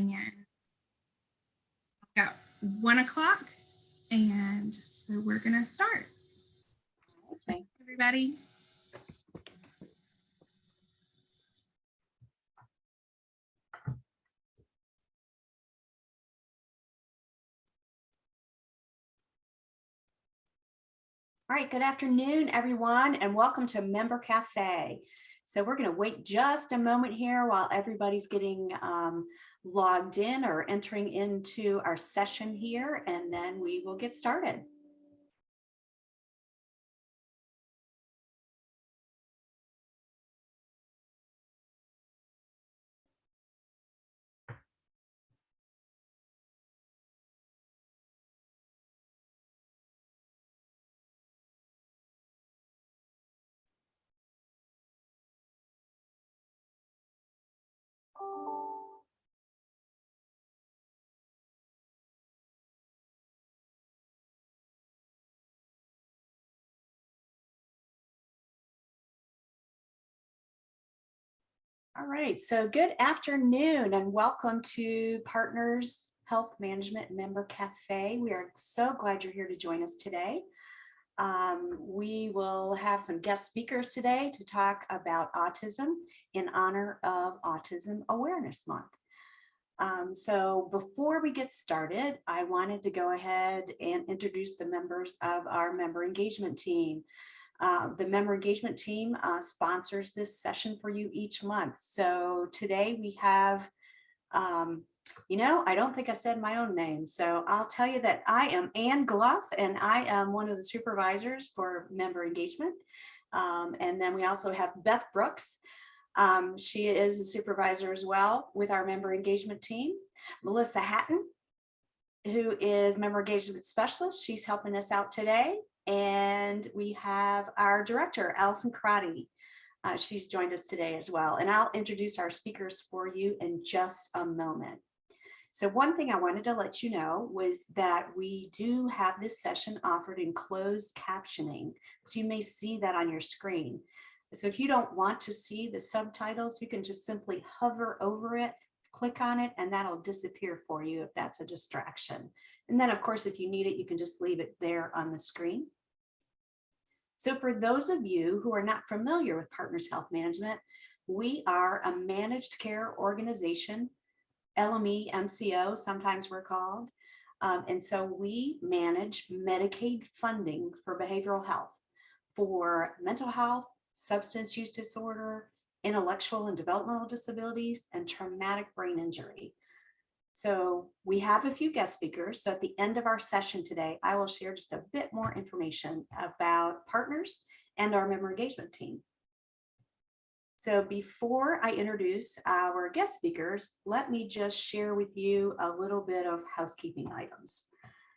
And I've got 1 o'clock, and so we're going to start. Okay. Everybody. All right, good afternoon, everyone, and welcome to Member Cafe. So we're going to wait just a moment here while everybody's getting logged in or entering into our session here, and then we will get started. All right, so good afternoon and welcome to Partners Health Management Member Cafe. We are so glad you're here to join us today. We will have some guest speakers today to talk about autism in honor of Autism Awareness Month. So before we get started, I wanted to go ahead and introduce the members of our member engagement team. The member engagement team sponsors this session for you each month. So today we have, I don't think I said my own name, so I'll tell you that I am Ann Gluff, and I am one of the supervisors for member engagement. And then we also have Beth Brooks. She is a supervisor as well with our member engagement team. Melissa Hatton, who is member engagement specialist. She's helping us out today. And we have our director, Allison Karate. She's joined us today as well. And I'll introduce our speakers for you in just a moment. So one thing I wanted to let you know was that we do have this session offered in closed captioning. So you may see that on your screen. So if you don't want to see the subtitles, you can just simply hover over it, click on it, and that'll disappear for you if that's a distraction. And then of course, if you need it, you can just leave it there on the screen. So for those of you who are not familiar with Partners Health Management, we are a managed care organization, LME, MCO, sometimes we're called. And so we manage Medicaid funding for behavioral health, for mental health, substance use disorder, intellectual and developmental disabilities, and traumatic brain injury. So we have a few guest speakers. So at the end of our session today, I will share just a bit more information about Partners and our member engagement team. So before I introduce our guest speakers, let me just share with you a little bit of housekeeping items.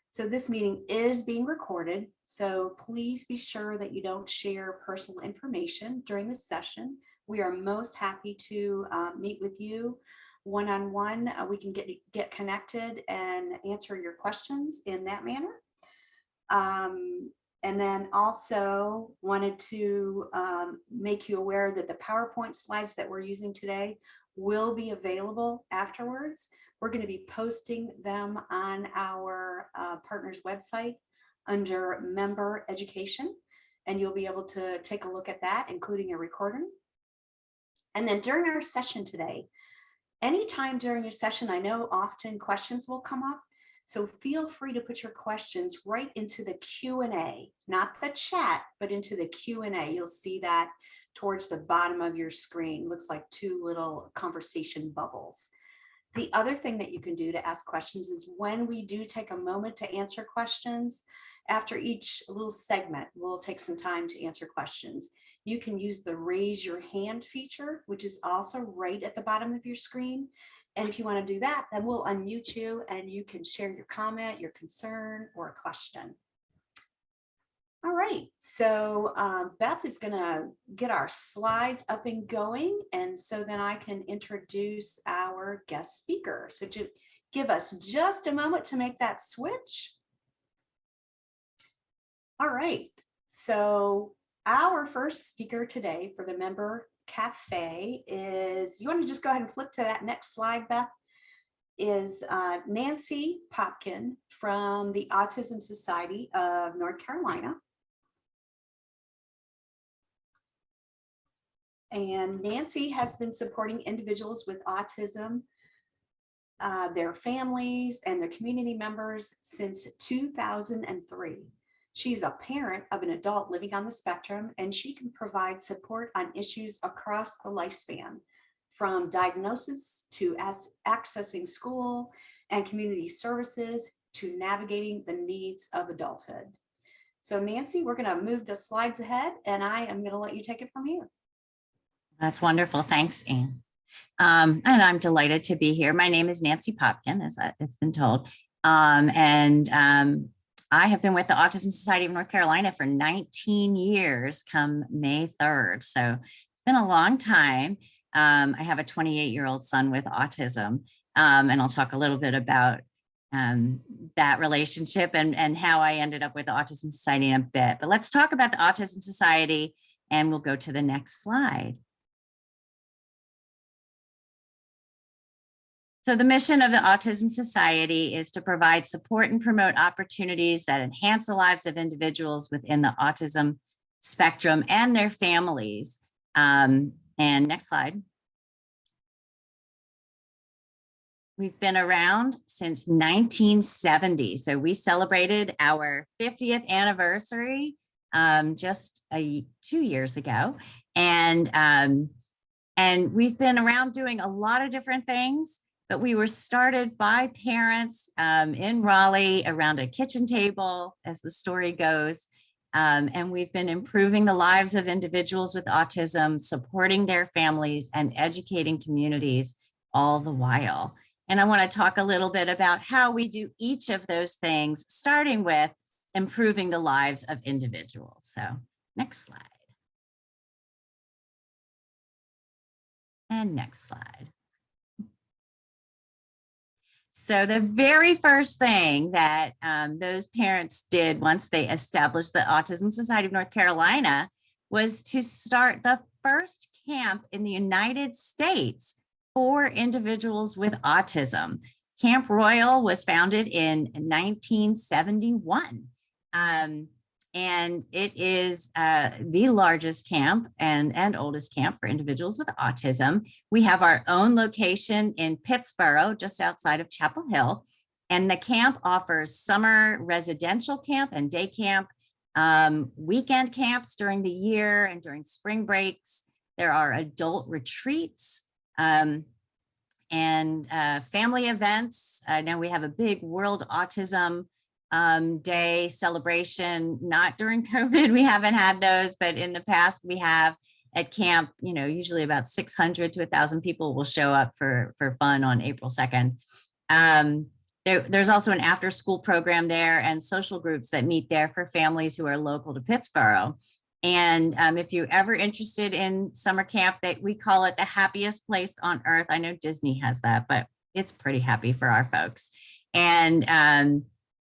So this meeting is being recorded, so please be sure that you don't share personal information during this session. We are most happy to meet with you one-on-one. We can get connected and answer your questions in that manner. And then also wanted to make you aware that the PowerPoint slides that we're using today will be available afterwards. We're going to be posting them on our partners website under member education, and you'll be able to take a look at that, including a recording. And then during our session today, anytime during your session, I know often questions will come up. So feel free to put your questions right into the Q&A, not the chat, but into the Q&A. You'll see that towards the bottom of your screen. Looks like two little conversation bubbles. The other thing that you can do to ask questions is when we do take a moment to answer questions, after each little segment, we'll take some time to answer questions. You can use the raise your hand feature, which is also right at the bottom of your screen. And if you want to do that, then we'll unmute you and you can share your comment, your concern, or a question. All right, so Beth is going to get our slides up and going, and so then I can introduce our guest speaker. So to give us just a moment to make that switch. All right, so our first speaker today for the Member Cafe is, you want to just go ahead and flip to that next slide, Beth? is Nancy Popkin from the Autism Society of North Carolina. And Nancy has been supporting individuals with autism, their families, and their community members since 2003. She's a parent of an adult living on the spectrum, and she can provide support on issues across the lifespan, from diagnosis to accessing school and community services to navigating the needs of adulthood. So Nancy, we're going to move the slides ahead, and I am going to let you take it from here. That's wonderful. Thanks, Anne. And I'm delighted to be here. My name is Nancy Popkin, as it's been told. I have been with the Autism Society of North Carolina for 19 years come May 3rd. So it's been a long time. I have a 28-year-old son with autism, and I'll talk a little bit about that relationship and how I ended up with the Autism Society in a bit. But let's talk about the Autism Society, and we'll go to the next slide. So the mission of the Autism Society is to provide support and promote opportunities that enhance the lives of individuals within the autism spectrum and their families. And next slide. We've been around since 1970. So we celebrated our 50th anniversary just 2 years ago. And we've been around doing a lot of different things. But we were started by parents in Raleigh around a kitchen table, as the story goes. And we've been improving the lives of individuals with autism, supporting their families, and educating communities all the while. And I want to talk a little bit about how we do each of those things, starting with improving the lives of individuals. So next slide. And next slide. So the very first thing that those parents did once they established the Autism Society of North Carolina was to start the first camp in the United States for individuals with autism. Camp Royal was founded in 1971. And it is the largest camp and oldest camp for individuals with autism. We have our own location in Pittsboro, just outside of Chapel Hill. And the camp offers summer residential camp and day camp, weekend camps during the year and during spring breaks. There are adult retreats and family events. Now we have a big World Autism Day celebration, not during COVID. We haven't had those, but in the past we have at camp, usually about 600 to 1,000 people will show up for fun on April 2nd. There's also an after school program there and social groups that meet there for families who are local to Pittsboro. And if you're ever interested in summer camp, that we call it the happiest place on earth. I know Disney has that, but it's pretty happy for our folks. And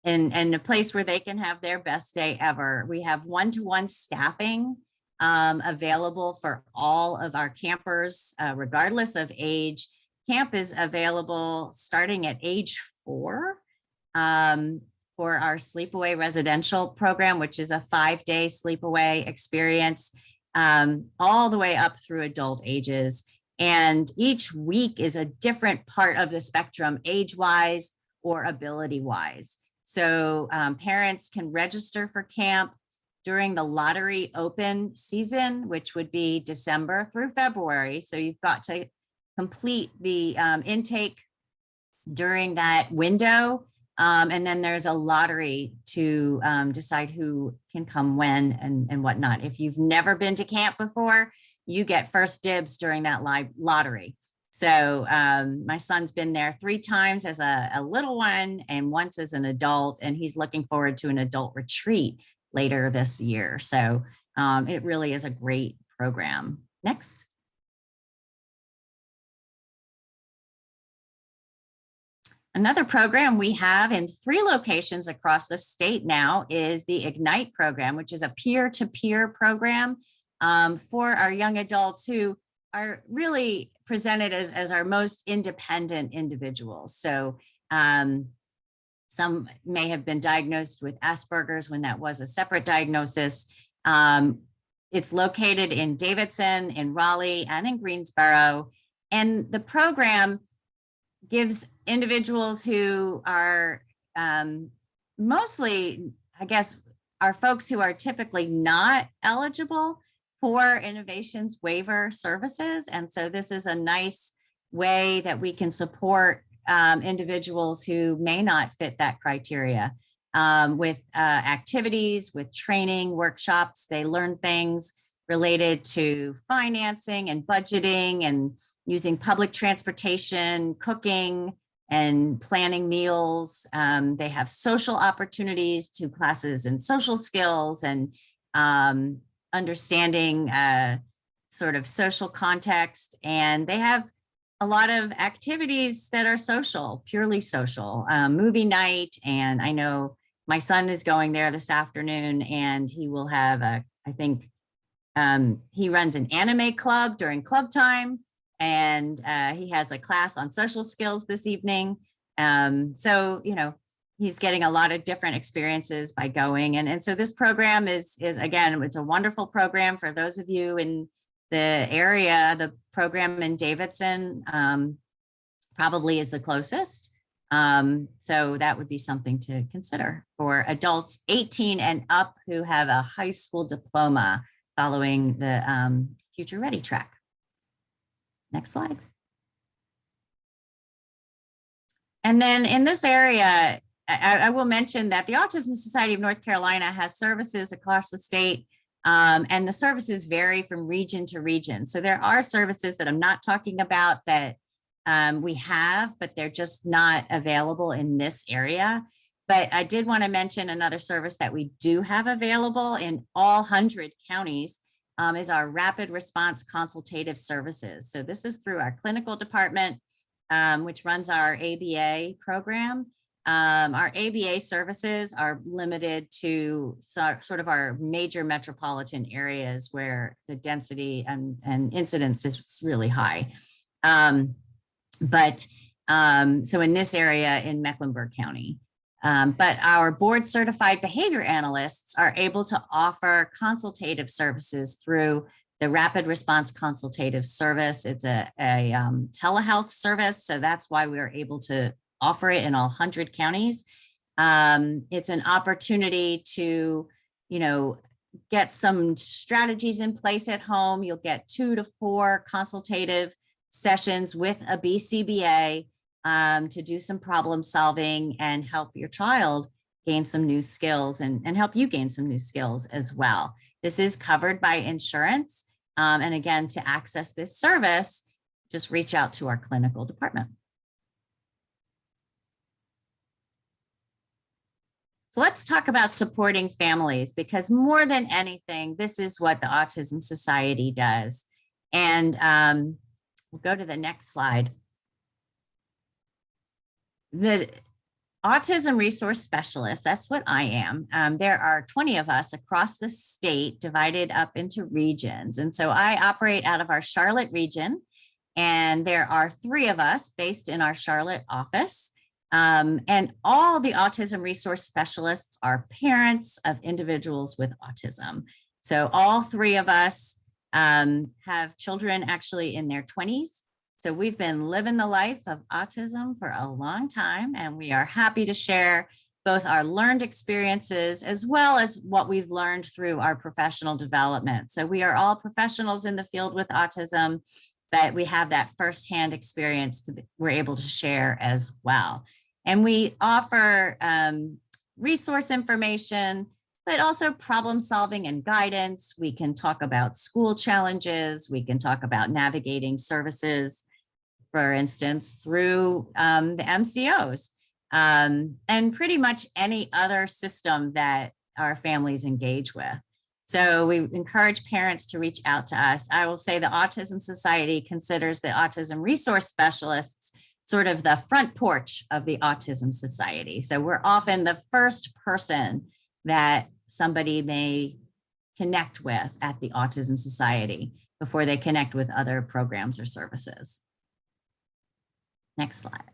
a place where they can have their best day ever. We have one-to-one staffing available for all of our campers, regardless of age. Camp is available starting at age 4 for our sleepaway residential program, which is a 5-day sleepaway experience, all the way up through adult ages. And each week is a different part of the spectrum, age-wise or ability-wise. So parents can register for camp during the lottery open season, which would be December through February. So you've got to complete the intake during that window. And then there's a lottery to decide who can come when and whatnot. If you've never been to camp before, you get first dibs during that lottery. So my son's been there 3 times as a little one and once as an adult, and he's looking forward to an adult retreat later this year. So it really is a great program. Next. Another program we have in 3 locations across the state now is the Ignite program, which is a peer-to-peer program for our young adults who are really presented as our most independent individuals. So some may have been diagnosed with Asperger's when that was a separate diagnosis. It's located in Davidson, in Raleigh, and in Greensboro. And the program gives individuals who are mostly, I guess, are folks who are typically not eligible for innovations waiver services. And so this is a nice way that we can support individuals who may not fit that criteria with activities, with training, workshops. They learn things related to financing and budgeting and using public transportation, cooking, and planning meals. They have social opportunities to classes in social skills and understanding sort of social context. And they have a lot of activities that are social, purely social, movie night. And I know my son is going there this afternoon, and he will have I think he runs an anime club during club time. And he has a class on social skills this evening. So, you know, he's getting a lot of different experiences by going. And so this program is again, it's a wonderful program for those of you in the area. The program in Davidson probably is the closest. So that would be something to consider for adults 18 and up who have a high school diploma following the Future Ready track. Next slide. And then in this area, I will mention that the Autism Society of North Carolina has services across the state, and the services vary from region to region. So there are services that I'm not talking about that we have, but they're just not available in this area. But I did want to mention another service that we do have available in all 100 counties. Is our rapid response consultative services. So this is through our clinical department, which runs our ABA program. Our ABA services are limited to sort of our major metropolitan areas where the density and incidence is really high. So in this area in Mecklenburg County. But our board certified behavior analysts are able to offer consultative services through the rapid response consultative service. It's a telehealth service. So that's why we are able to offer it in all 100 counties. It's an opportunity to, you know, get some strategies in place at home. You'll get 2 to 4 consultative sessions with a BCBA to do some problem solving and help your child gain some new skills and help you gain some new skills as well. This is covered by insurance. And again, to access this service, just reach out to our clinical department. So let's talk about supporting families, because more than anything, this is what the Autism Society does. And we'll go to the next slide. The Autism Resource Specialist, that's what I am. There are 20 of us across the state divided up into regions. And so I operate out of our Charlotte region, and there are 3 of us based in our Charlotte office. And all the Autism Resource Specialists are parents of individuals with autism. So all 3 of us have children actually in their 20s. So we've been living the life of autism for a long time, and we are happy to share both our learned experiences as well as what we've learned through our professional development. So we are all professionals in the field with autism, but we have that firsthand experience we're able to share as well. And we offer resource information, but also problem solving and guidance. We can talk about school challenges. We can talk about navigating services, for instance, through the MCOs and pretty much any other system that our families engage with. So we encourage parents to reach out to us. I will say the Autism Society considers the Autism Resource Specialists sort of the front porch of the Autism Society. So we're often the first person that somebody may connect with at the Autism Society before they connect with other programs or services. Next slide.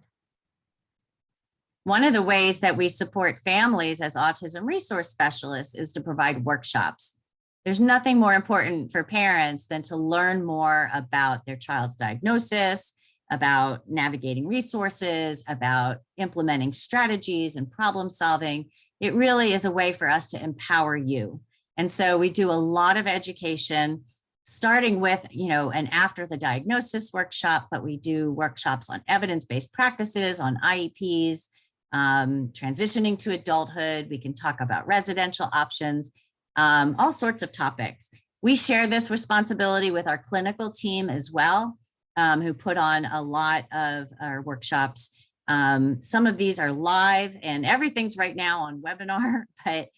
One of the ways that we support families as autism resource specialists is to provide workshops. There's nothing more important for parents than to learn more about their child's diagnosis, about navigating resources, about implementing strategies and problem solving. It really is a way for us to empower you. And so we do a lot of education, starting with, an after the diagnosis workshop, but we do workshops on evidence-based practices, on IEPs, transitioning to adulthood. We can talk about residential options, all sorts of topics. We share this responsibility with our clinical team as well, who put on a lot of our workshops. Some of these are live and everything's right now on webinar, but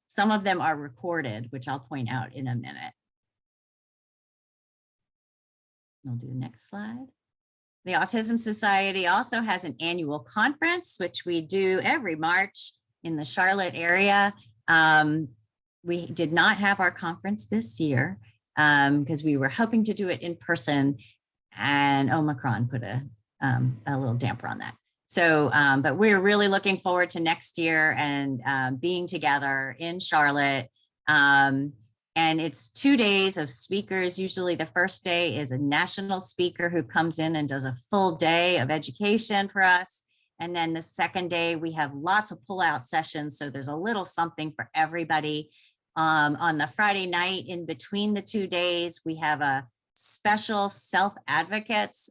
some of them are recorded, which I'll point out in a minute. I'll do the next slide. The Autism Society also has an annual conference, which we do every March in the Charlotte area. We did not have our conference this year because we were hoping to do it in person, and Omicron put a little damper on that. So, but we're really looking forward to next year and being together in Charlotte. And it's 2 days of speakers. Usually the first day is a national speaker who comes in and does a full day of education for us. And then the second day, we have lots of pull-out sessions. So there's a little something for everybody. On the Friday night in between the 2 days, we have a special self-advocates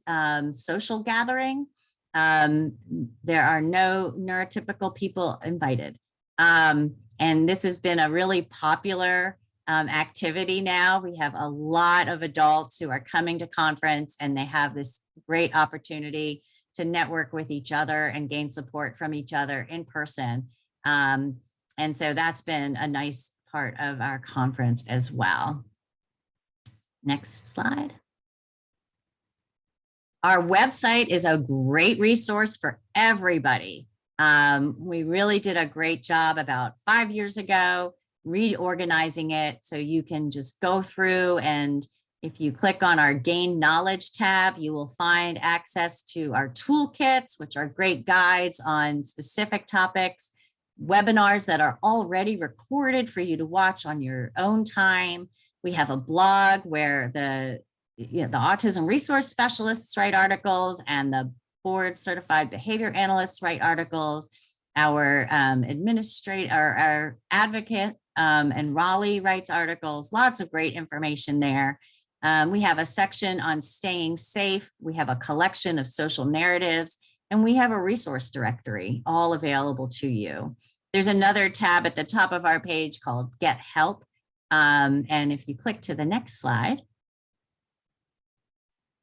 social gathering. There are no neurotypical people invited. And this has been a really popular activity now. We have a lot of adults who are coming to conference, and they have this great opportunity to network with each other and gain support from each other in person. And so that's been a nice part of our conference as well. Next slide. Our website is a great resource for everybody. We really did a great job about 5 years ago, reorganizing it so you can just go through, and if you click on our Gain Knowledge tab, you will find access to our toolkits, which are great guides on specific topics, webinars that are already recorded for you to watch on your own time. We have a blog where the autism resource specialists write articles and the board certified behavior analysts write articles. Our our advocate and Raleigh writes articles, lots of great information there. We have a section on staying safe. We have a collection of social narratives, and we have a resource directory all available to you. There's another tab at the top of our page called Get Help. And if you click to the next slide,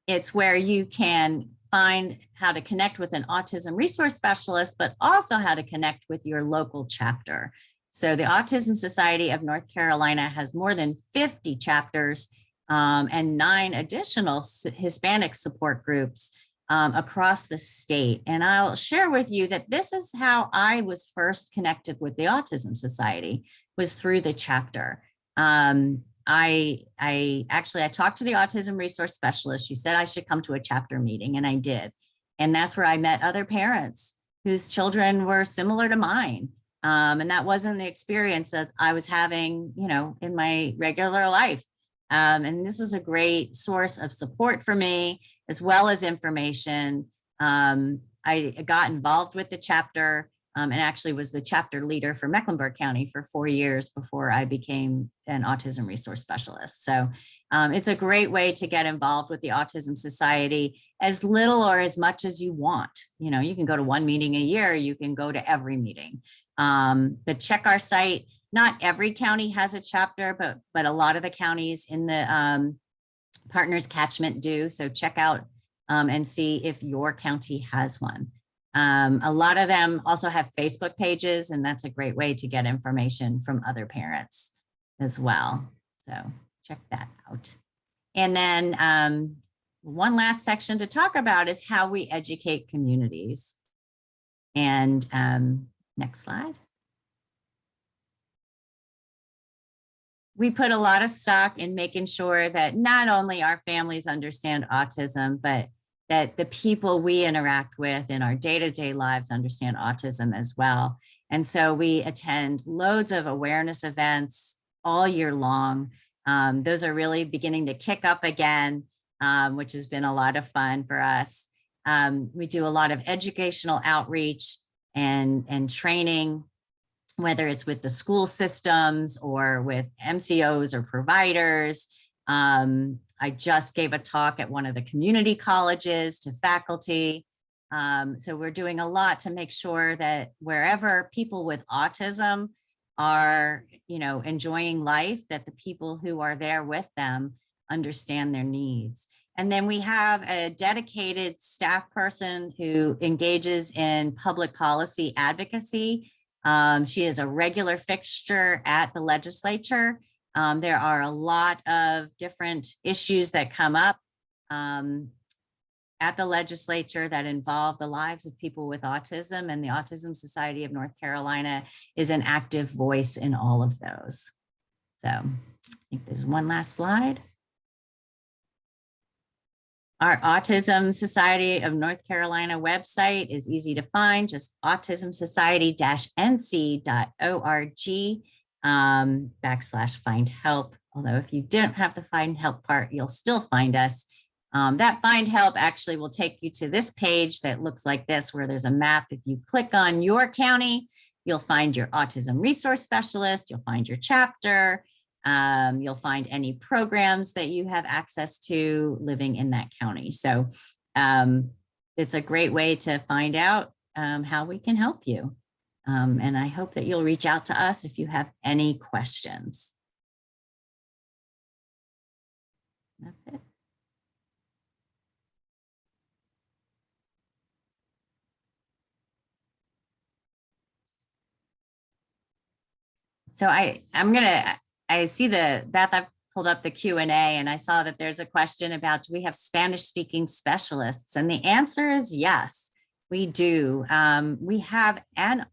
it's where you can find how to connect with an autism resource specialist, but also how to connect with your local chapter. So the Autism Society of North Carolina has more than 50 chapters and 9 additional Hispanic support groups across the state. And I'll share with you that this is how I was first connected with the Autism Society, was through the chapter. I talked to the autism resource specialist. She said I should come to a chapter meeting, and I did. And that's where I met other parents whose children were similar to mine. And that wasn't the experience that I was having, in my regular life. And this was a great source of support for me, as well as information. I got involved with the chapter and actually was the chapter leader for Mecklenburg County for 4 years before I became an autism resource specialist. So it's a great way to get involved with the Autism Society, as little or as much as you want. You can go to 1 meeting a year, you can go to every meeting. But check our site. Not every county has a chapter, but a lot of the counties in the partners catchment do. So check out and see if your county has one. A lot of them also have Facebook pages, and that's a great way to get information from other parents as well. So check that out. And then one last section to talk about is how we educate communities. And next slide. we put a lot of stock in making sure that not only our families understand autism, but that the people we interact with in our day-to-day lives understand autism as well. And so we attend loads of awareness events all year long. Those are really beginning to kick up again, which has been a lot of fun for us. We do a lot of educational outreach and training, whether it's with the school systems or with MCOs or providers. I just gave a talk at one of the community colleges to faculty. So we're doing a lot to make sure that wherever people with autism are, enjoying life, that the people who are there with them understand their needs. And then we have a dedicated staff person who engages in public policy advocacy. She is a regular fixture at the legislature. There are a lot of different issues that come up at the legislature that involve the lives of people with autism, and the Autism Society of North Carolina is an active voice in all of those. So I think there's one last slide. Our Autism Society of North Carolina website is easy to find, just autismsociety-nc.org /find help. Although if you don't have the find help part, you'll still find us. That find help actually will take you to this page that looks like this, where there's a map. If you click on your county, you'll find your autism resource specialist, you'll find your chapter, you'll find any programs that you have access to living in that county. So it's a great way to find out how we can help you. And I hope that you'll reach out to us if you have any questions. That's it. So I see Beth, I've pulled up the Q&A and I saw that there's a question about, do we have Spanish speaking specialists? And the answer is yes, we do. We have an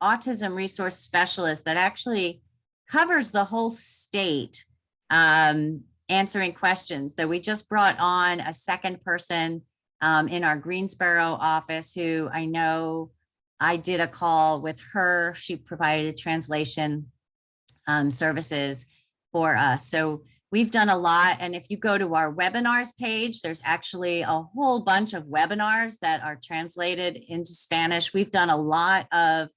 autism resource specialist that actually covers the whole state, answering questions. That we just brought on a second person in our Greensboro office who I know I did a call with her. She provided translation services for us. So we've done a lot. And if you go to our webinars page, there's actually a whole bunch of webinars that are translated into Spanish. We've done a lot of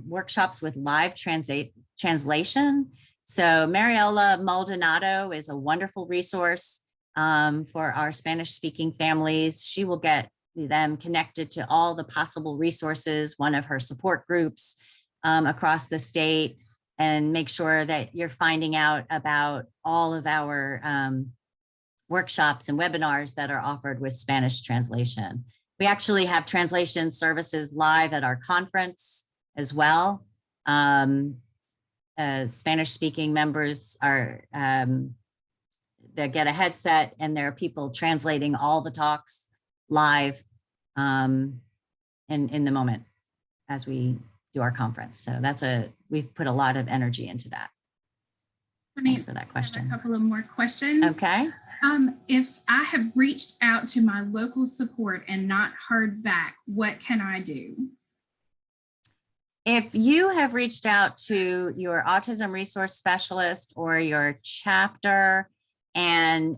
workshops with live translation. So Mariela Maldonado is a wonderful resource for our Spanish speaking families. She will get them connected to all the possible resources, one of her support groups across the state, and make sure that you're finding out about all of our workshops and webinars that are offered with Spanish translation. We actually have translation services live at our conference as well. Spanish speaking members are, they get a headset and there are people translating all the talks live in the moment as we do our conference. So we've put a lot of energy into that. Thanks for that question. A couple of more questions. Okay. If I have reached out to my local support and not heard back, what can I do? If you have reached out to your autism resource specialist or your chapter and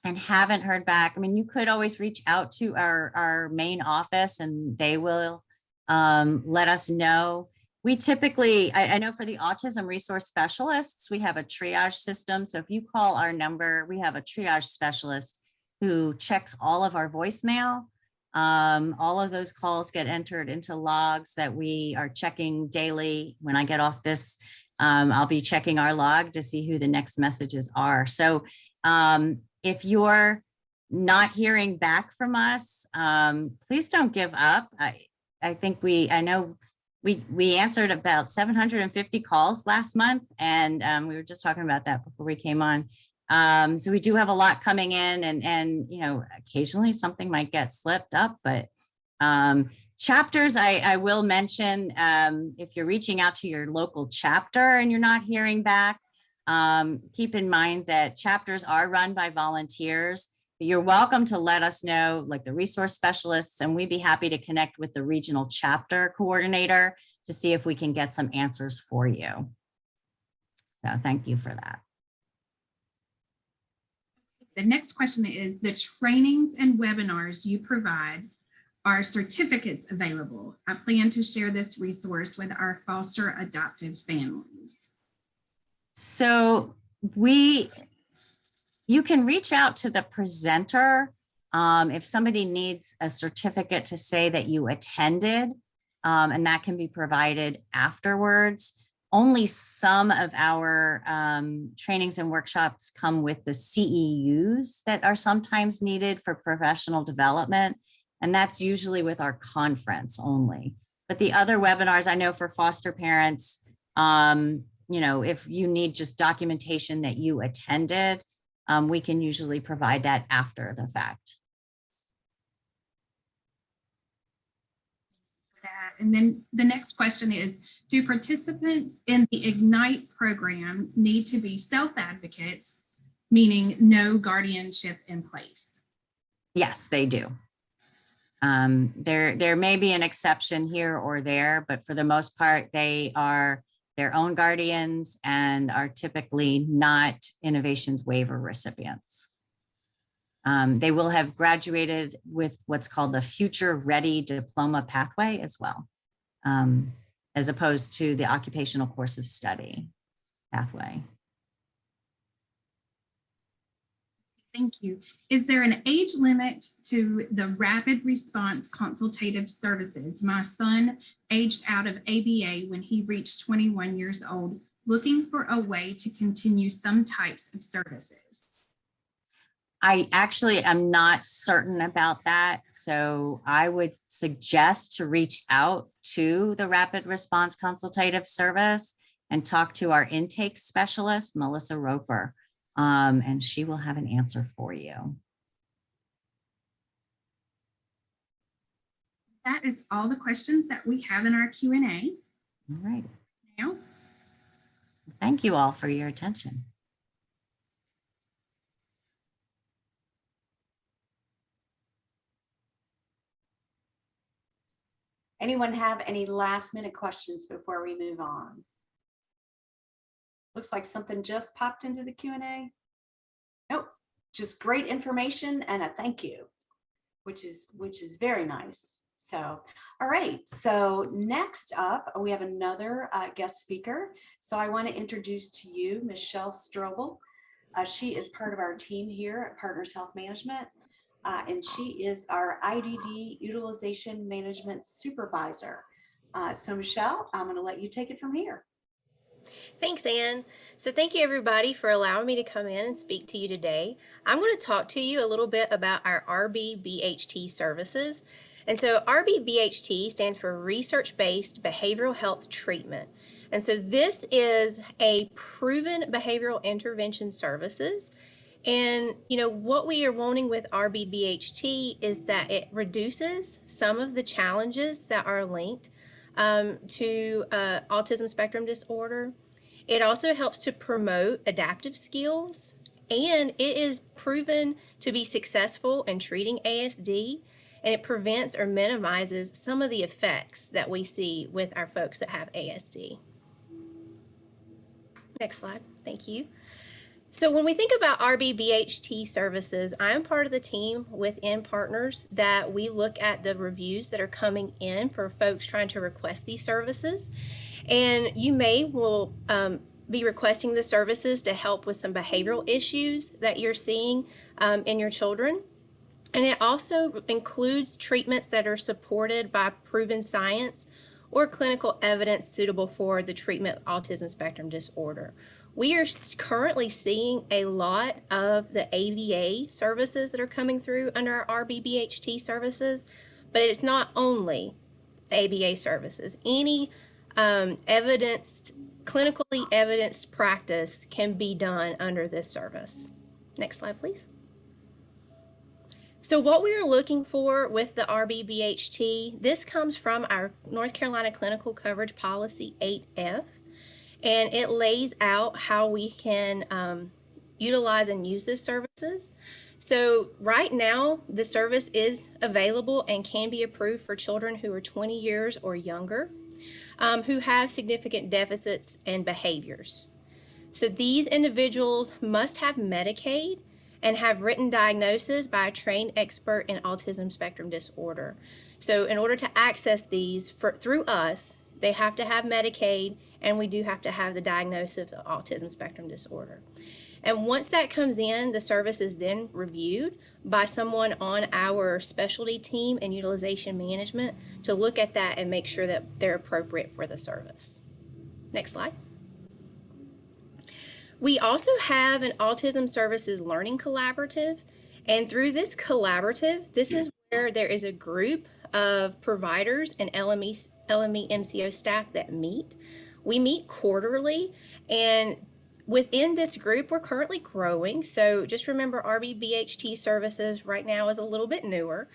haven't heard back, I mean, you could always reach out to our main office and they will let us know. We typically, I know for the autism resource specialists, we have a triage system. So if you call our number, we have a triage specialist who checks all of our voicemail. All of those calls get entered into logs that we are checking daily. When I get off this, I'll be checking our log to see who the next messages are. So if you're not hearing back from us, please don't give up. I think I know we answered about 750 calls last month, and we were just talking about that before we came on. So we do have a lot coming in, and occasionally something might get slipped up, but Chapters, I will mention, if you're reaching out to your local chapter and you're not hearing back, keep in mind that chapters are run by volunteers. You're welcome to let us know, like the resource specialists, and we'd be happy to connect with the regional chapter coordinator to see if we can get some answers for you. So thank you for that. The next question is, the trainings and webinars you provide, are certificates available? I plan to share this resource with our foster adoptive families. So you can reach out to the presenter if somebody needs a certificate to say that you attended, and that can be provided afterwards. Only some of our trainings and workshops come with the CEUs that are sometimes needed for professional development, and that's usually with our conference only. But the other webinars, I know for foster parents, you know, if you need just documentation that you attended, we can usually provide that after the fact. And then the next question is, do participants in the Ignite program need to be self-advocates, meaning no guardianship in place? Yes, they do. There may be an exception here or there, but for the most part, they are their own guardians and are typically not Innovations Waiver recipients. They will have graduated with what's called the Future Ready Diploma pathway as well, as opposed to the Occupational Course of Study pathway. Thank you. Is there an age limit to the rapid response consultative services? My son aged out of ABA when he reached 21 years old, looking for a way to continue some types of services. I actually am not certain about that. So I would suggest to reach out to the Rapid Response Consultative Service and talk to our intake specialist, Melissa Roper, and she will have an answer for you. That is all the questions that we have in our Q&A. All right. Now, thank you all for your attention. Anyone have any last minute questions before we move on? Looks like something just popped into the Q&A. Nope, just great information and a thank you, which is very nice. So, all right, so next up, we have another guest speaker. So I want to introduce to you Michelle Strobel. She is part of our team here at Partners Health Management. And she is our IDD Utilization Management Supervisor. So Michelle, I'm going to let you take it from here. Thanks, Anne. So thank you everybody for allowing me to come in and speak to you today. I'm going to talk to you a little bit about our RBBHT services. And so RBBHT stands for Research-Based Behavioral Health Treatment. And so this is a proven behavioral intervention services. And, you know, what we are wanting with RBBHT is that it reduces some of the challenges that are linked to autism spectrum disorder. It also helps to promote adaptive skills, and it is proven to be successful in treating ASD, and it prevents or minimizes some of the effects that we see with our folks that have ASD. Next slide, thank you. So when we think about RBBHT services, I'm part of the team within Partners that we look at the reviews that are coming in for folks trying to request these services. And you will be requesting the services to help with some behavioral issues that you're seeing in your children. And it also includes treatments that are supported by proven science or clinical evidence suitable for the treatment of autism spectrum disorder. We are currently seeing a lot of the ABA services that are coming through under our RBBHT services, but it's not only ABA services. Any clinically evidenced practice can be done under this service. Next slide, please. So what we are looking for with the RBBHT, this comes from our North Carolina Clinical Coverage Policy 8F, and it lays out how we can utilize and use these services. So right now, the service is available and can be approved for children who are 20 years or younger, who have significant deficits and behaviors. So these individuals must have Medicaid and have written diagnosis by a trained expert in autism spectrum disorder. So in order to access these through us, they have to have Medicaid, and we do have to have the diagnosis of autism spectrum disorder. And once that comes in, the service is then reviewed by someone on our specialty team and utilization management to look at that and make sure that they're appropriate for the service. Next slide. We also have an Autism Services Learning Collaborative, and through this collaborative, this is where there is a group of providers and LME MCO staff that meet. We meet quarterly, and within this group, we're currently growing. So just remember, RBBHT services right now is a little bit newer.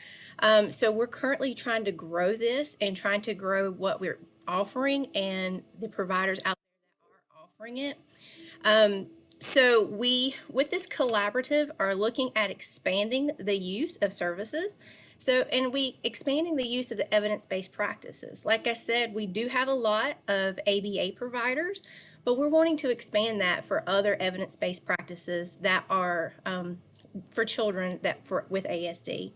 So we're currently trying to grow this and trying to grow what we're offering and the providers out there that are offering it. So we, with this collaborative, are looking at expanding the use of services. So, and we expanding the use of the evidence-based practices. Like I said, we do have a lot of ABA providers, but we're wanting to expand that for other evidence-based practices that are for children with ASD.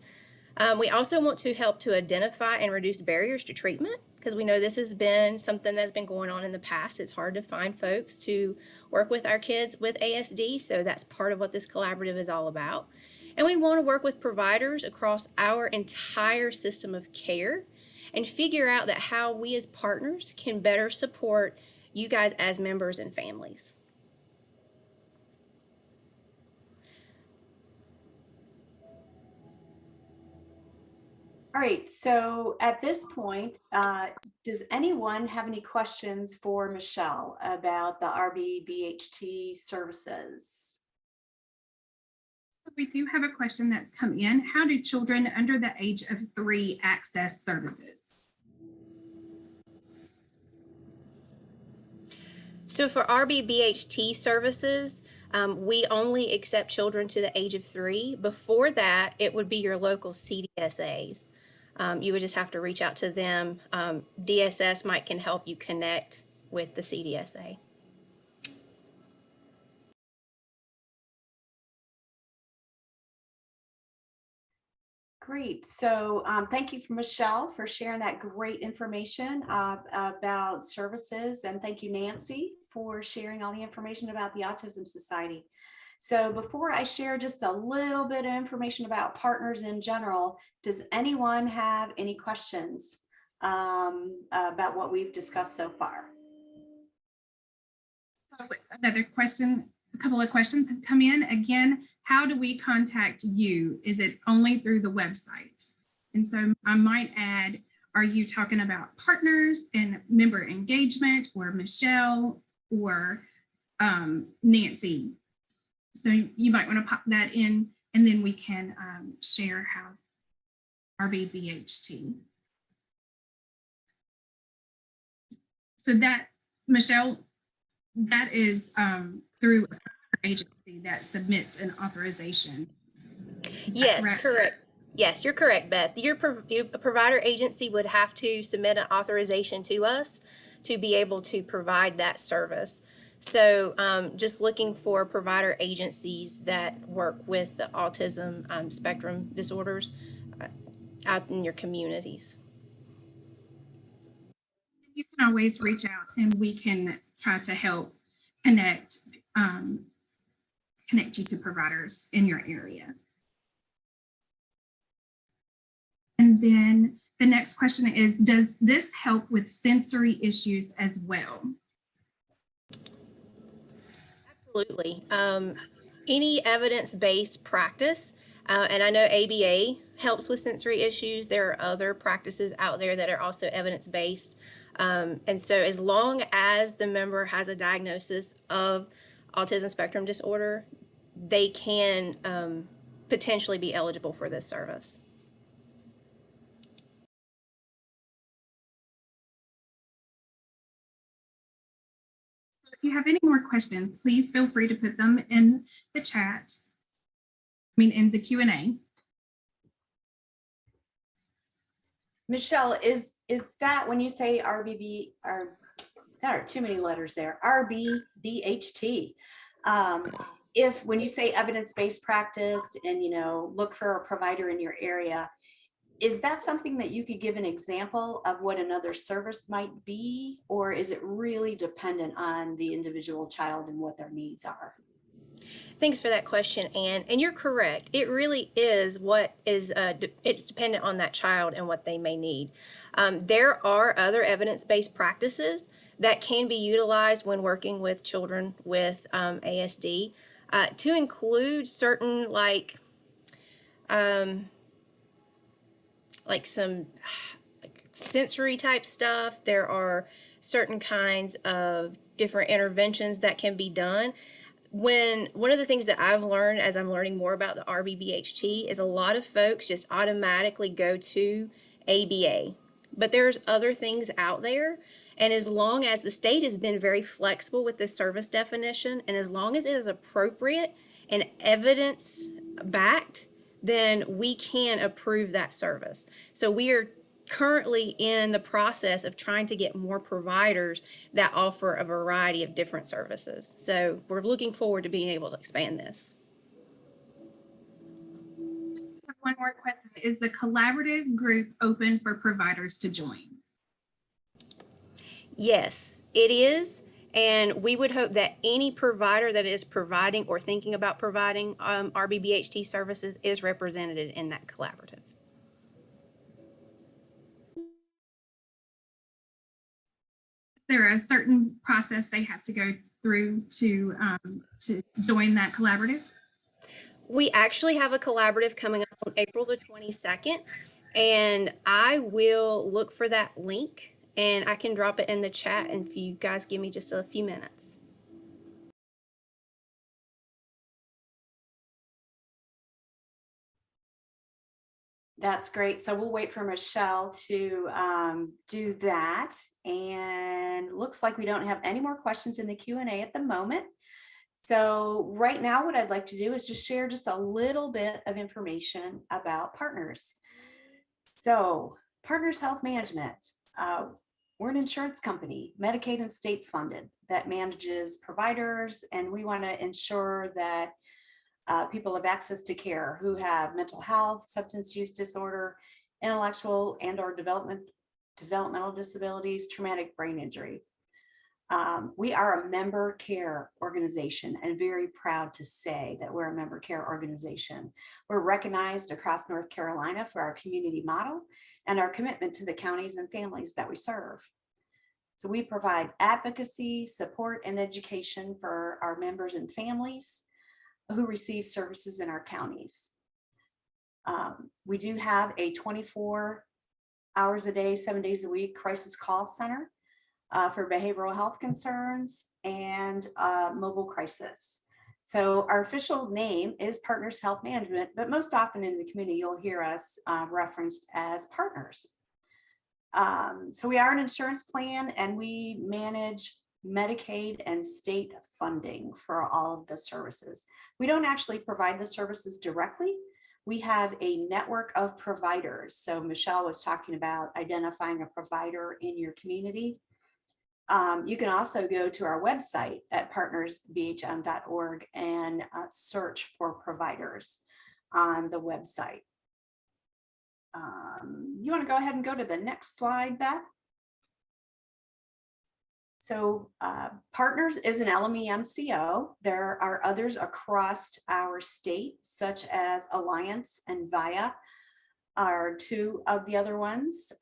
We also want to help to identify and reduce barriers to treatment, because we know this has been something that's been going on in the past. It's hard to find folks to work with our kids with ASD, so that's part of what this collaborative is all about. And we want to work with providers across our entire system of care and figure out that how we as partners can better support you guys as members and families. All right, so at this point, does anyone have any questions for Michelle about the RBBHT services? We do have a question that's come in. How do children under the age of 3 access services? So for RBBHT services, we only accept children to the age of 3. Before that, it would be your local CDSAs. You would just have to reach out to them. DSS can help you connect with the CDSA. Great. So thank you, Michelle, for sharing that great information about services. And thank you, Nancy, for sharing all the information about the Autism Society. So before I share just a little bit of information about partners in general, does anyone have any questions about what we've discussed so far? So another question, a couple of questions have come in. Again, how do we contact you? Is it only through the website? And so I might add, are you talking about partners and member engagement, or Michelle, or Nancy? So you might want to pop that in, and then we can share how RBBHT. So that, Michelle, that is through an agency that submits an authorization. Yes, correct. Yes, you're correct, Beth. Your provider agency would have to submit an authorization to us to be able to provide that service. So just looking for provider agencies that work with the autism spectrum disorders out in your communities. You can always reach out and we can try to help connect you to providers in your area. And then the next question is, does this help with sensory issues as well? Absolutely. Any evidence-based practice, and I know ABA helps with sensory issues. There are other practices out there that are also evidence-based. And so as long as the member has a diagnosis of autism spectrum disorder, they can potentially be eligible for this service. If you have any more questions, please feel free to put them in the chat. In the Q&A. Michelle, is that when you say RBB, or there are too many letters there, RBBHT? If when you say evidence-based practice and look for a provider in your area, is that something that you could give an example of what another service might be, or is it really dependent on the individual child and what their needs are? Thanks for that question, Anne. And you're correct. It really is what is, it's dependent on that child and what they may need. There are other evidence-based practices that can be utilized when working with children with ASD, to include certain like some sensory type stuff. There are certain kinds of different interventions that can be done. One of the things that I've learned as I'm learning more about the RBBHT is a lot of folks just automatically go to ABA, but there's other things out there. And as long as the state has been very flexible with this service definition, and as long as it is appropriate and evidence backed, then we can approve that service. So we are currently in the process of trying to get more providers that offer a variety of different services. So we're looking forward to being able to expand this. One more question. Is the collaborative group open for providers to join? Yes, it is. And we would hope that any provider that is providing or thinking about providing RBBHT services is represented in that collaborative. Is there a certain process they have to go through to join that collaborative? We actually have a collaborative coming up on April the 22nd, and I will look for that link and I can drop it in the chat, and if you guys give me just a few minutes. That's great. So we'll wait for Michelle to do that. And looks like we don't have any more questions in the Q&A at the moment. So right now, what I'd like to do is just share just a little bit of information about Partners. So Partners Health Management, we're an insurance company, Medicaid and state funded, that manages providers, and we want to ensure that people have access to care who have mental health, substance use disorder, intellectual and or developmental disabilities, traumatic brain injury. We are a member care organization and very proud to say that we're a member care organization. We're recognized across North Carolina for our community model and our commitment to the counties and families that we serve. So we provide advocacy, support, and education for our members and families who receive services in our counties. We do have a 24 hours a day, 7 days a week crisis call center for behavioral health concerns and mobile crisis. So our official name is Partners Health Management, but most often in the community, you'll hear us referenced as Partners. So we are an insurance plan and we manage Medicaid and state funding for all of the services. We don't actually provide the services directly. We have a network of providers. So Michelle was talking about identifying a provider in your community. You can also go to our website at partnersbhm.org and search for providers on the website. You want to go ahead and go to the next slide, Beth? So Partners is an LME-MCO. There are others across our state, such as Alliance and VIA are two of the other ones.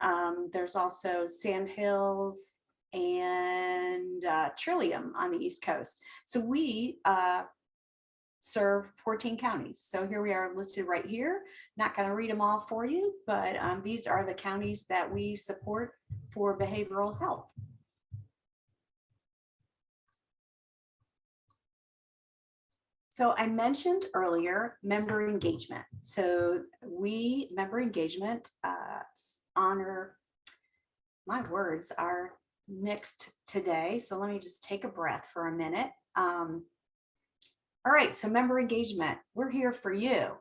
There's also Sandhills and Trillium on the East Coast. So we serve 14 counties. So here we are listed right here. Not going to read them all for you, but these are the counties that we support for behavioral health. So I mentioned earlier member engagement. So member engagement honor, my words are mixed today. So let me just take a breath for a minute. All right, so member engagement, we're here for you.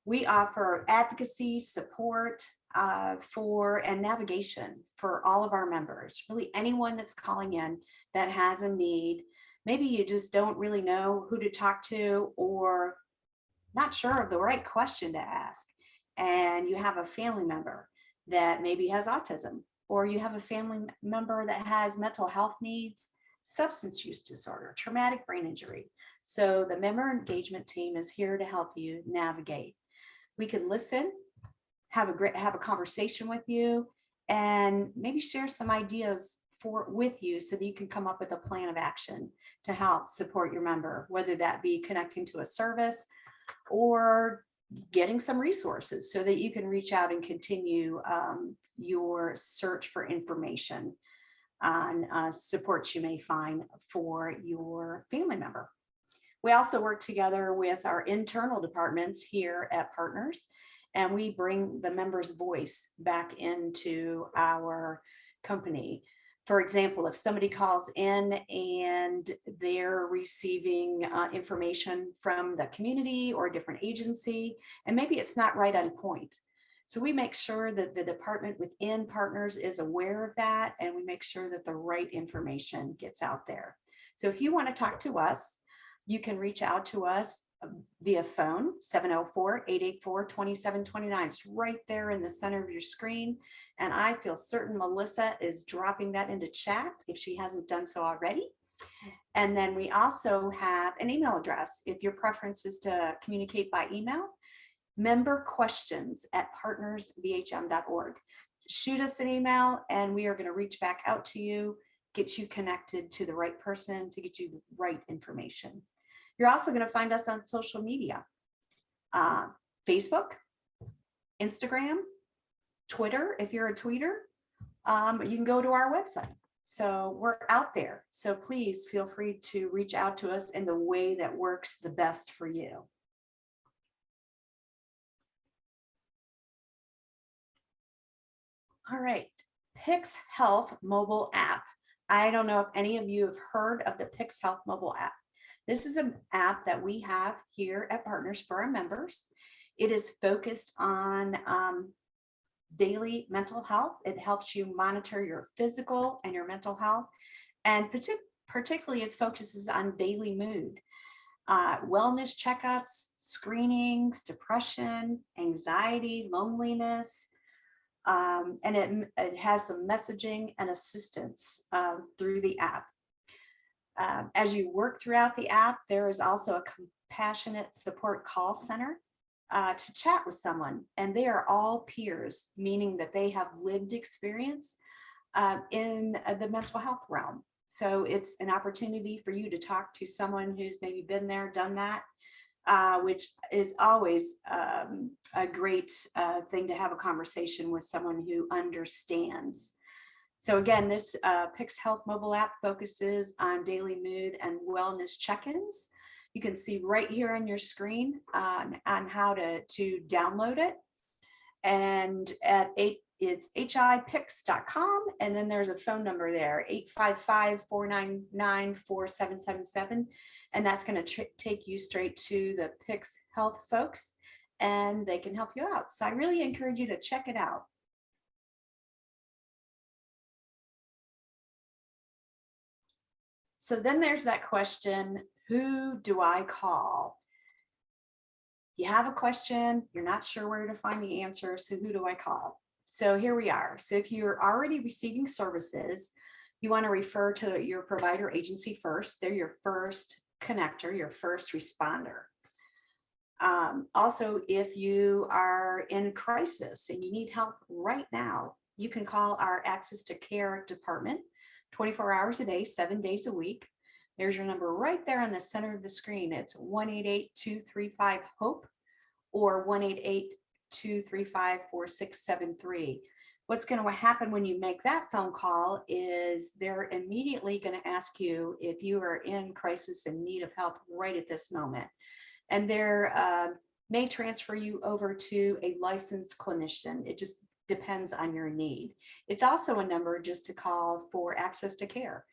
We offer advocacy, support and navigation for all of our members, really anyone that's calling in that has a need. Maybe you just don't really know who to talk to or not sure of the right question to ask. And you have a family member that maybe has autism, or you have a family member that has mental health needs, substance use disorder, traumatic brain injury. So the member engagement team is here to help you navigate. We can listen, have a conversation with you, and maybe share some ideas with you so that you can come up with a plan of action to help support your member, whether that be connecting to a service or getting some resources so that you can reach out and continue your search for information on support you may find for your family member. We also work together with our internal departments here at Partners, and we bring the member's voice back into our company. For example, if somebody calls in and they're receiving information from the community or a different agency, and maybe it's not right on point. So we make sure that the department within Partners is aware of that, and we make sure that the right information gets out there. So if you want to talk to us, you can reach out to us via phone, 704-884-2729. It's right there in the center of your screen. And I feel certain Melissa is dropping that into chat if she hasn't done so already. And then we also have an email address. If your preference is to communicate by email, memberquestions@partnersvhm.org. Shoot us an email and we are going to reach back out to you, get you connected to the right person to get you the right information. You're also going to find us on social media, Facebook, Instagram, Twitter. If you're a tweeter, you can go to our website. So we're out there. So please feel free to reach out to us in the way that works the best for you. All right, Pix Health Mobile App. I don't know if any of you have heard of the Pix Health Mobile App. This is an app that we have here at Partners for our members. It is focused on daily mental health. It helps you monitor your physical and your mental health. And particularly it focuses on daily mood, wellness checkups, screenings, depression, anxiety, loneliness. And it has some messaging and assistance through the app. As you work throughout the app, there is also a compassionate support call center to chat with someone, and they are all peers, meaning that they have lived experience in the mental health realm. So it's an opportunity for you to talk to someone who's maybe been there, done that, which is always a great thing to have a conversation with someone who understands. So again, this Pix Health mobile app focuses on daily mood and wellness check-ins. You can see right here on your screen on how to download it. And it's hipix.com, and then there's a phone number there, 855-499-4777. And that's going to take you straight to the Pix Health folks, and they can help you out. So I really encourage you to check it out. So then there's that question, who do I call? You have a question, you're not sure where to find the answer, so who do I call? So here we are. So if you're already receiving services, you want to refer to your provider agency first. They're your first connector, your first responder. Also, if you are in crisis and you need help right now, you can call our Access to Care department 24 hours a day, 7 days a week. There's your number right there on the center of the screen. It's 1-888-235-HOPE or 1-888-235-4673. What's going to happen when you make that phone call is they're immediately going to ask you if you are in crisis and need of help right at this moment. And they're may transfer you over to a licensed clinician. It just depends on your need. It's also a number just to call for access to care.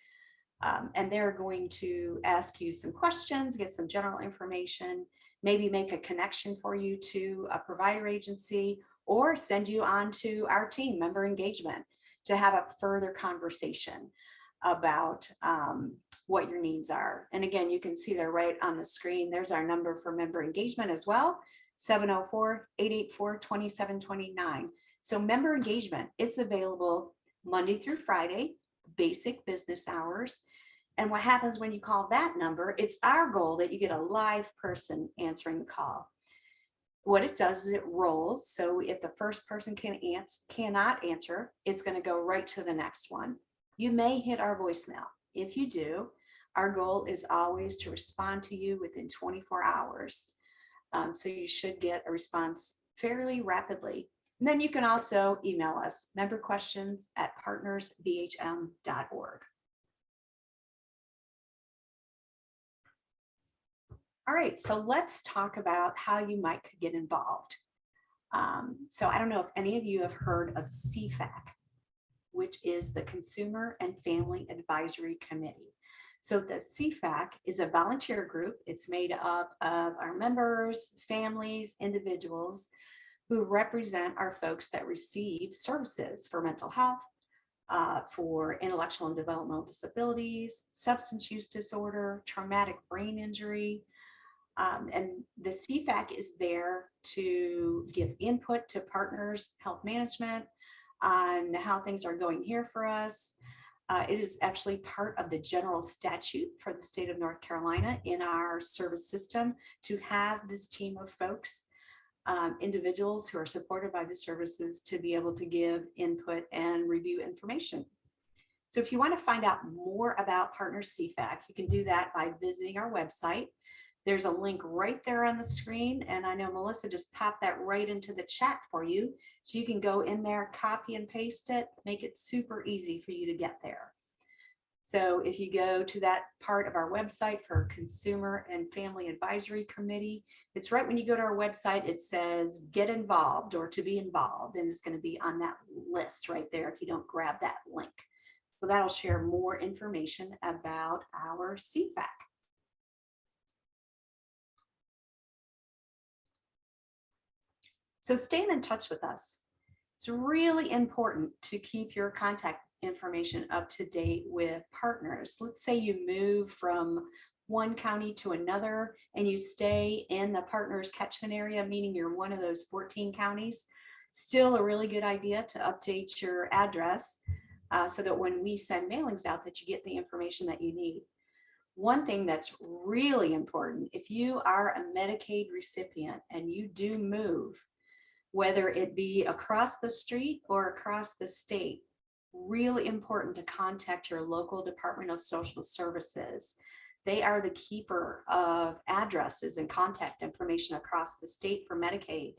And they're going to ask you some questions, get some general information, maybe make a connection for you to a provider agency, or send you on to our team, member engagement, to have a further conversation about what your needs are. And again, you can see there right on the screen, there's our number for member engagement as well, 704-884-2729. So member engagement, it's available Monday through Friday, basic business hours. And what happens when you call that number, it's our goal that you get a live person answering the call. What it does is it rolls. So if the first person cannot answer, it's going to go right to the next one. You may hit our voicemail. If you do, our goal is always to respond to you within 24 hours. So you should get a response fairly rapidly. And then you can also email us, memberquestions@partnersbhm.org. All right, so let's talk about how you might get involved. So I don't know if any of you have heard of CFAC, which is the Consumer and Family Advisory Committee. So the CFAC is a volunteer group. It's made up of our members, families, individuals who represent our folks that receive services for mental health, for intellectual and developmental disabilities, substance use disorder, traumatic brain injury. And the CFAC is there to give input to partners, health management, on how things are going here for us. It is actually part of the general statute for the state of North Carolina in our service system to have this team of folks, individuals who are supported by the services, to be able to give input and review information. So if you want to find out more about Partners CFAC, you can do that by visiting our website. There's a link right there on the screen, and I know Melissa just popped that right into the chat for you. So you can go in there, copy and paste it, make it super easy for you to get there. So if you go to that part of our website for Consumer and Family Advisory Committee, it's right when you go to our website, it says get involved or to be involved, and it's going to be on that list right there if you don't grab that link. So that'll share more information about our CFAC. So staying in touch with us. It's really important to keep your contact information up to date with partners. Let's say you move from one county to another and you stay in the partners catchment area, meaning you're one of those 14 counties. Still a really good idea to update your address so that when we send mailings out that you get the information that you need. One thing that's really important, if you are a Medicaid recipient and you do move, whether it be across the street or across the state, really important to contact your local Department of Social Services. They are the keeper of addresses and contact information across the state for Medicaid.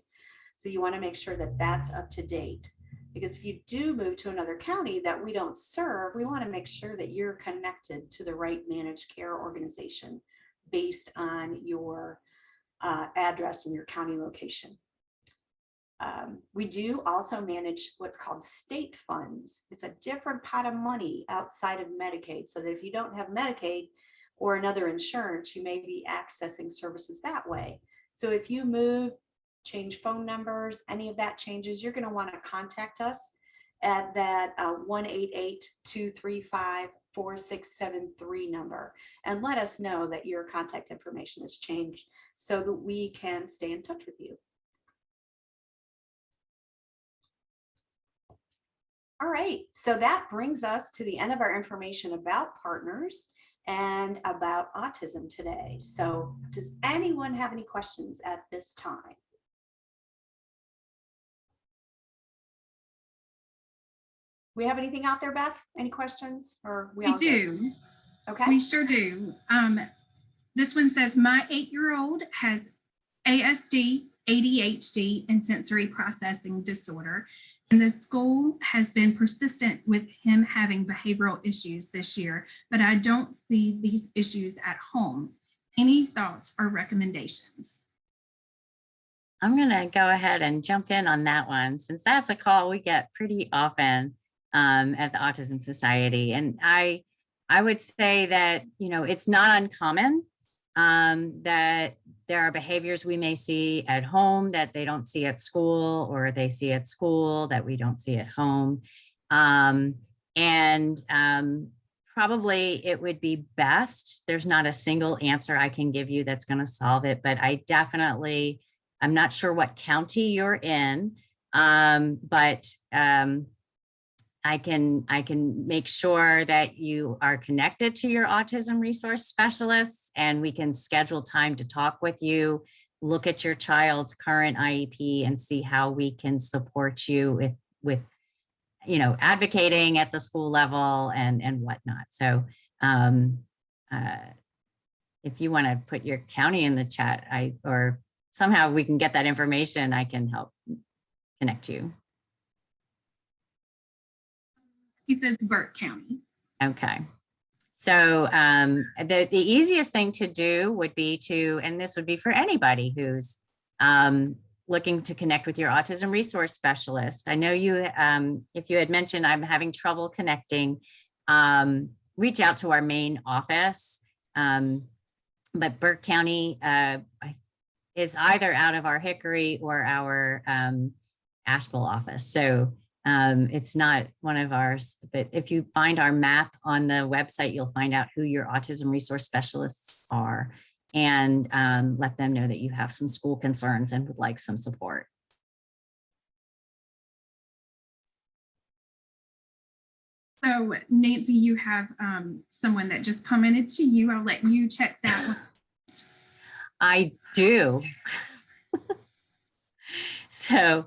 So you want to make sure that that's up to date. Because if you do move to another county that we don't serve, we want to make sure that you're connected to the right managed care organization based on your address and your county location. We do also manage what's called state funds. It's a different pot of money outside of Medicaid, so that if you don't have Medicaid or another insurance, you may be accessing services that way. So if you move, change phone numbers, any of that changes, you're going to want to contact us at that 1-888-235-4673 number and let us know that your contact information has changed so that we can stay in touch with you. All right, so that brings us to the end of our information about partners and about autism today. So does anyone have any questions at this time? We have anything out there, Beth? Any questions? Or We do. Good? Okay. We sure do. This one says, my 8-year-old has ASD, ADHD, and sensory processing disorder. And the school has been persistent with him having behavioral issues this year, but I don't see these issues at home. Any thoughts or recommendations? I'm going to go ahead and jump in on that one, since that's a call we get pretty often at the Autism Society. And I would say that, it's not uncommon that there are behaviors we may see at home that they don't see at school, or they see at school that we don't see at home. Probably it would be best. There's not a single answer I can give you that's going to solve it, but I'm not sure what county you're in, but I can make sure that you are connected to your autism resource specialists, and we can schedule time to talk with you, look at your child's current IEP, and see how we can support you with advocating at the school level and whatnot. So if you want to put your county in the chat, or somehow we can get that information, I can help connect you. He says Burke County. Okay. So the easiest thing to do would be and this would be for anybody who's looking to connect with your autism resource specialist. I know you, if you had mentioned I'm having trouble connecting, reach out to our main office. But Burke County is either out of our Hickory or our Asheville office. So it's not one of ours, but if you find our map on the website, you'll find out who your autism resource specialists are, and let them know that you have some school concerns and would like some support. So Nancy, you have someone that just commented to you. I'll let you check that one. I do. So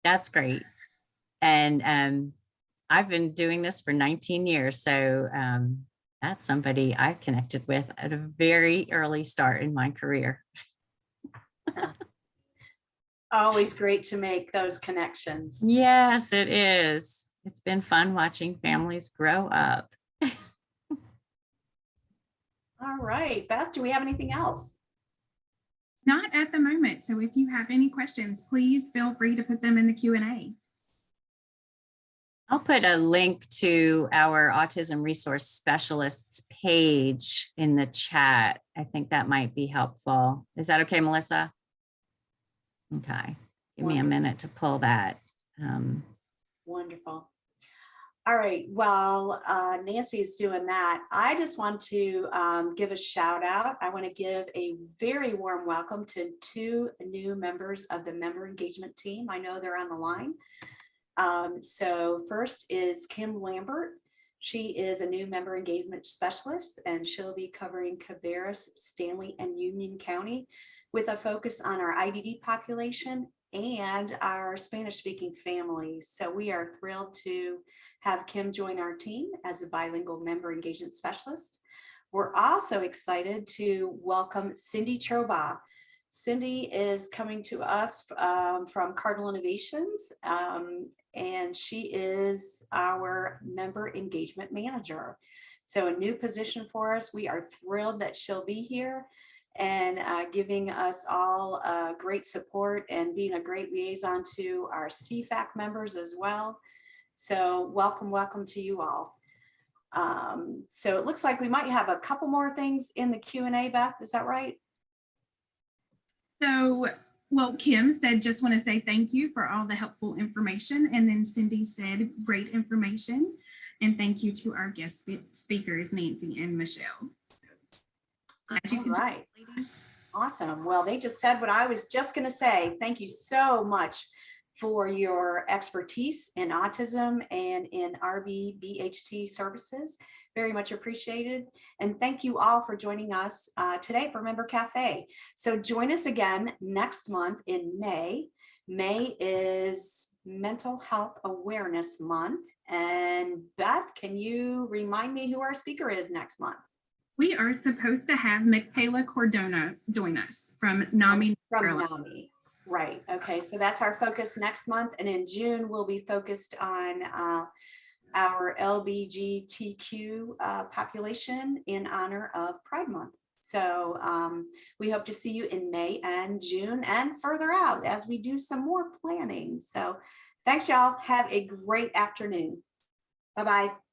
that's great. And I've been doing this for 19 years. So that's somebody I connected with at a very early start in my career. Always great to make those connections. Yes, it is. It's been fun watching families grow up. All right, Beth, do we have anything else? Not at the moment. So if you have any questions, please feel free to put them in the Q&A. I'll put a link to our autism resource specialists page in the chat. I think that might be helpful. Is that okay, Melissa? Okay, give me a minute to pull that. Wonderful. All right, while Nancy is doing that, I just want to give a shout out. I want to give a very warm welcome to 2 new members of the member engagement team. I know they're on the line. So first is Kim Lambert. She is a new member engagement specialist, and she'll be covering Cabarrus, Stanley, and Union County with a focus on our IDD population and our Spanish-speaking families. So we are thrilled to have Kim join our team as a bilingual member engagement specialist. We're also excited to welcome Cindy Choba. Cindy is coming to us from Cardinal Innovations, and she is our member engagement manager. So a new position for us. We are thrilled that she'll be here and giving us all great support and being a great liaison to our CFAC members as well. So welcome, welcome to you all. So it looks like we might have a couple more things in the Q&A, Beth, is that right? So, well, Kim said, just want to say thank you for all the helpful information. And then Cindy said, great information. And thank you to our guest speakers, Nancy and Michelle. So, glad you could join us, ladies. Awesome. Well, they just said what I was just going to say. Thank you so much for your expertise in autism and in RB-BHT services. Very much appreciated. And thank you all for joining us today for Member Cafe. So join us again next month in May. May is Mental Health Awareness Month. And Beth, can you remind me who our speaker is next month? We are supposed to have Michaela Cordona join us from NAMI. From NAMI. Right. Okay. So that's our focus next month. And in June, we'll be focused on our LGBTQ population in honor of Pride Month. So we hope to see you in May and June and further out as we do some more planning. So thanks, y'all. Have a great afternoon. Bye-bye.